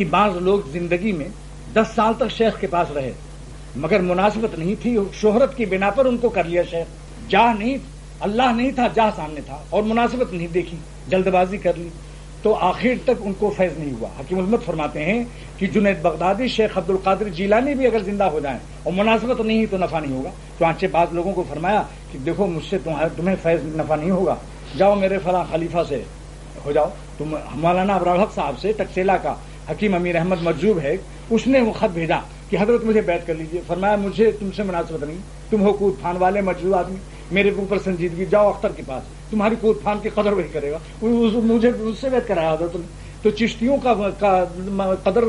کہ بعض لوگ زندگی میں 10 سال تک شیخ کے پاس رہے مگر مناسبت نہیں تھی، شہرت کی بنا پر ان کو کر لیا شیخ، جاہ نہیں، اللہ نہیں تھا، جاہ سامنے تھا اور مناسبت نہیں دیکھی، جلد بازی کر لی تو آخر تک ان کو فیض نہیں ہوا۔ حکیم الامت فرماتے ہیں کہ جنید بغدادی، شیخ عبد القادر جیلانی بھی اگر زندہ ہو جائیں اور مناسبت نہیں تو نفع نہیں ہوگا۔ چنانچہ بعض لوگوں کو فرمایا کہ دیکھو مجھ سے تمہیں فیض نفع نہیں ہوگا، جاؤ میرے فلاں خلیفہ سے ہو جاؤ۔ تم مولانا ابرار حق صاحب سے ٹکسیلا کا حکیم امیر احمد مرجوب ہے، اس نے وہ خط بھیجا کہ حضرت مجھے بیعت کر لیجیے۔ فرمایا مجھے تم سے مناسبت نہیں، تم ہو کود پھان والے مجذوب آدمی، میرے اوپر سنجیدگی، جاؤ اختر کے پاس، تمہاری کود پھان کی قدر وہی کرے گا۔ مجھے اس سے بیعت کرایا حضرت نے۔ تو چشتیوں کا قدر،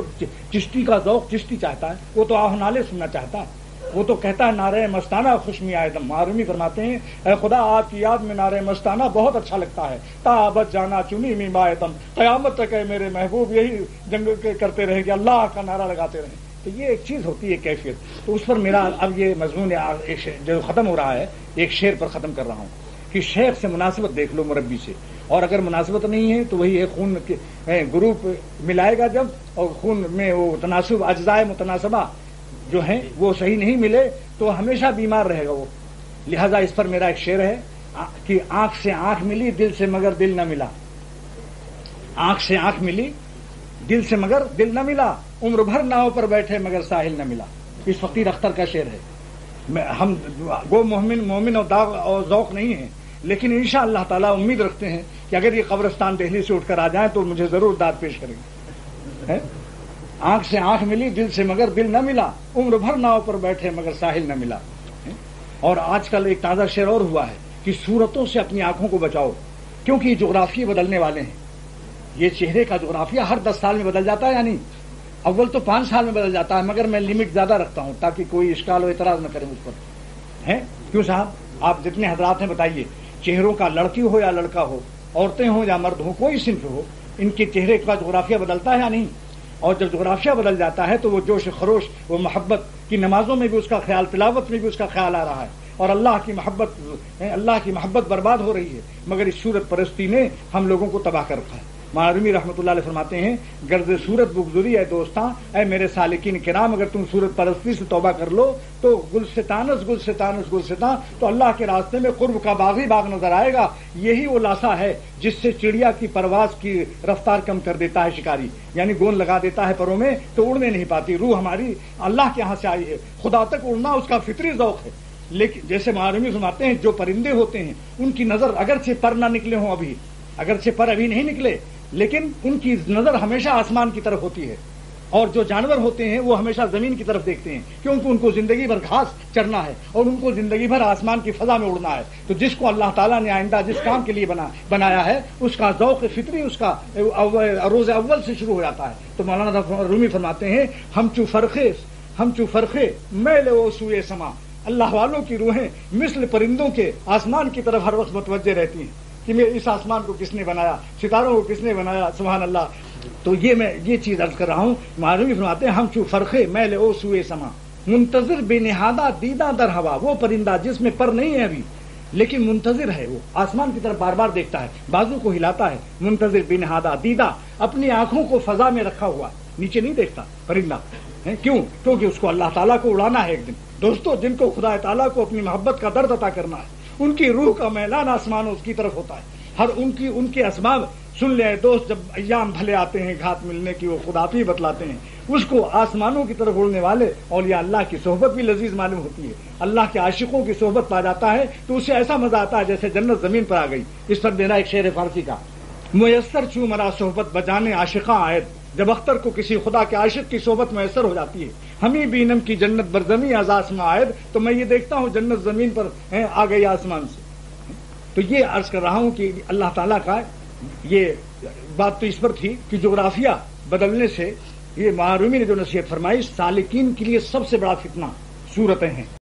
چشتی کا ذوق چشتی چاہتا ہے، وہ تو آہ نالے سننا چاہتا ہے، وہ تو کہتا ہے نعرہ مستانہ خوشمی آئے دم۔ معرومی فرماتے ہیں اے خدا آپ کی یاد میں نعرہ مستانہ بہت اچھا لگتا ہے، تا ابد جانا چنی می مائے دم، قیامت تک ہے میرے محبوب یہی جنگ کرتے رہیں کہ اللہ کا نعرہ لگاتے رہیں۔ تو یہ ایک چیز ہوتی ہے کیفیت۔ تو اس پر میرا اب یہ مضمون جو ختم ہو رہا ہے، ایک شعر پر ختم کر رہا ہوں کہ شیخ سے مناسبت دیکھ لو مربی سے، اور اگر مناسبت نہیں ہے تو وہی ایک خون گروپ ملائے گا جب، اور خون میں وہ تناسب اجزائے متناسبہ جو ہیں وہ صحیح نہیں ملے تو ہمیشہ بیمار رہے گا وہ۔ لہذا اس پر میرا ایک شعر ہے کہ آنکھ سے آنکھ ملی دل سے مگر دل نہ ملا، آنکھ سے آنکھ ملی دل سے مگر دل نہ ملا، عمر بھر ناؤ پر بیٹھے مگر ساحل نہ ملا۔ اس فقیر اختر کا شعر ہے۔ ہم گو مومن اور داغ اور ذوق نہیں ہیں، لیکن انشاءاللہ تعالیٰ امید رکھتے ہیں کہ اگر یہ قبرستان دہلی سے اٹھ کر آ جائیں تو مجھے ضرور داد پیش کریں گے۔ آنکھ سے آنکھ ملی دل سے مگر دل نہ ملا، عمر بھر ناؤ پر بیٹھے مگر ساحل نہ ملا۔ اور آج کل ایک تازہ شعر اور ہوا ہے کہ صورتوں سے اپنی آنکھوں کو بچاؤ، کیونکہ یہ جغرافیے بدلنے والے ہیں۔ یہ چہرے کا جغرافیہ ہر 10 سال میں بدل جاتا ہے، یعنی اول تو 5 سال میں بدل جاتا ہے، مگر میں لمٹ زیادہ رکھتا ہوں تاکہ کوئی اشکال و اعتراض نہ کرے مجھ پر۔ ہیں کیوں صاحب؟ آپ جتنے حضرات ہیں بتائیے، چہروں کا لڑکی ہو یا لڑکا ہو، عورتیں ہوں یا مرد ہو، کوئی صنف ہو، ان کے چہرے کا جغرافیہ بدلتا ہے یا نہیں؟ اور جب جغرافیہ بدل جاتا ہے تو وہ جوش خروش، وہ محبت کی نمازوں میں بھی اس کا خیال، تلاوت میں بھی اس کا خیال آ رہا ہے، اور اللہ کی محبت برباد ہو رہی ہے، مگر اس صورت پرستی نے ہم لوگوں کو تباہ کر رکھا ہے۔ معرومی رحمۃ اللہ علیہ فرماتے ہیں غرض صورت بگزری اے دوستاں، اے میرے سالکین کرام، اگر تم صورت پرستی سے توبہ کر لو تو گلستان تو اللہ کے راستے میں قرب کا باغ ہی باغ نظر آئے گا۔ یہی وہ لاسا ہے جس سے چڑیا کی پرواز کی رفتار کم کر دیتا ہے شکاری، یعنی گون لگا دیتا ہے پروں میں تو اڑنے نہیں پاتی۔ روح ہماری اللہ کے یہاں سے آئی ہے، خدا تک اڑنا اس کا فطری ذوق ہے۔ لیکن جیسے معرومی فرماتے ہیں جو پرندے ہوتے ہیں ان کی نظر اگرچہ پر نہ نکلے ہوں، اگرچہ پر ابھی نہیں نکلے، لیکن ان کی نظر ہمیشہ آسمان کی طرف ہوتی ہے، اور جو جانور ہوتے ہیں وہ ہمیشہ زمین کی طرف دیکھتے ہیں، کیونکہ ان کو زندگی بھر گھاس چرنا ہے اور ان کو زندگی بھر آسمان کی فضا میں اڑنا ہے۔ تو جس کو اللہ تعالیٰ نے آئندہ جس کام کے لیے بنایا ہے اس کا ذوق فطری اس کا روز اول سے شروع ہو جاتا ہے۔ تو مولانا رومی فرماتے ہیں ہم چو فرخے میل و سوئے سما، اللہ والوں کی روحیں مثل پرندوں کے آسمان کی طرف ہر وقت متوجہ رہتی ہیں کہ میں اس آسمان کو کس نے بنایا، ستاروں کو کس نے بنایا، سبحان اللہ۔ تو میں یہ چیز عرض کر رہا ہوں۔ معرومی فرماتے ہیں ہم چو فرخے میل او سوئے سما، منتظر بے نہادہ دیدہ در ہوا، وہ پرندہ جس میں پر نہیں ہے ابھی لیکن منتظر ہے، وہ آسمان کی طرف بار بار دیکھتا ہے، بازو کو ہلاتا ہے، منتظر بے نہادہ دیدہ، اپنی آنکھوں کو فضا میں رکھا ہوا، نیچے نہیں دیکھتا پرندہ۔ کیوں؟ کیونکہ اس کو اللہ تعالیٰ کو اڑانا ہے ایک دن۔ دوستو، جن کو خدا تعالیٰ کو اپنی محبت کا درد عطا کرنا ہے ان کی روح کا میلان آسمانوں کی طرف ہوتا ہے۔ ہر ان کے اسباب سن لے دوست، جب ایام بھلے آتے ہیں گھات ملنے کی وہ خدا بھی بتلاتے ہیں، اس کو آسمانوں کی طرف اڑنے والے اولیاء اللہ کی صحبت بھی لذیذ معلوم ہوتی ہے، اللہ کے عاشقوں کی صحبت پا جاتا ہے تو اسے ایسا مزہ آتا ہے جیسے جنت زمین پر آ گئی۔ اس پر میرا ایک شعر فارسی کا، میسر چوں مرا صحبت بجانے عاشقاں آئد، جب اختر کو کسی خدا کے عاشق کی صحبت میسر ہو جاتی ہے، ہمیں بینم کی جنت برزمی از آسمان آئد، تو میں یہ دیکھتا ہوں جنت زمین پر آ گئی آسمان سے۔ تو یہ عرض کر رہا ہوں کہ اللہ تعالیٰ کا یہ بات تو اس پر تھی کہ جغرافیہ بدلنے سے، یہ معرومی نے جو نصیحت فرمائی، سالکین کے لیے سب سے بڑا فتنہ صورتیں ہیں۔